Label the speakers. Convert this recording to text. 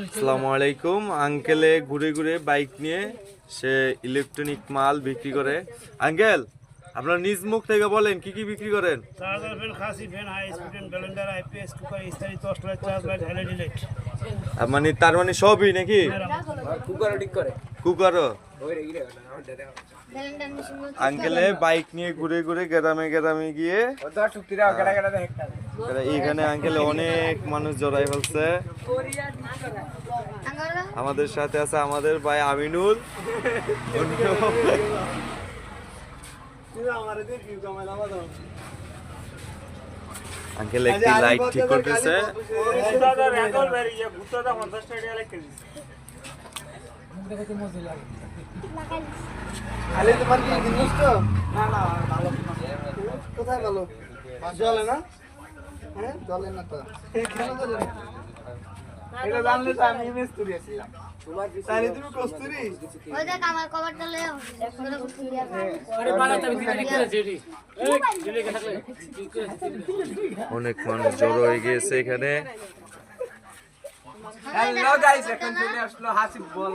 Speaker 1: আসসালামু আলাইকুম। আঙ্কেলে ঘুরে ঘুরে বাইক নিয়ে সে ইলেকট্রনিক মাল বিক্রি করে। আঙ্কেল, আপনার নিজ মুখ থেকে বলেন কি কি বিক্রি করেন?
Speaker 2: চার্জার ফ্যান, খাসি fan, high speed fan, blender, IPS cooker, ইস্তারি, toaster, charge light, LED light.
Speaker 1: মানে তার মানে সবই নাকি?
Speaker 3: কুকারও ঠিক করে
Speaker 1: কুকারও।
Speaker 3: ওই রে গিরে না আমাদের দাও
Speaker 1: আঙ্কেলে বাইক নিয়ে ঘুরে ঘুরে গ্রামে গ্রামে গিয়ে
Speaker 3: ও দশ টুকটিরা গড়া গড়া দেখতা
Speaker 1: এইখানে আঙ্কেলে অনেক মানুষ জড়াই ফেলছে। আমাদের সাথে আছে আমাদের ভাই আমিনুল। আঙ্কেল একটি লাইট ঠিক করতেছে।
Speaker 4: আরে তোমার কি জিনিস তো না না ভালো কোথায় ভালো জলে না হ্যাঁ জলে না তো কেন জলে না এটা জানলে তো আমি মিস্ত্রি আছিলাম তোমার তাহলে তুমি কস্তুরি
Speaker 5: ওই দেখ আমার কভারটা লয়ে একসাথে কস্তুরি
Speaker 3: আরে বাগাতে আমি দিতে করেছি এটি এই দিলে কে থাকলে
Speaker 1: অনেক মানুষ জড়ো হয়ে গিয়েছে এখানে।
Speaker 3: হ্যালো গাইস এখন চলে আসলো হাসিব বল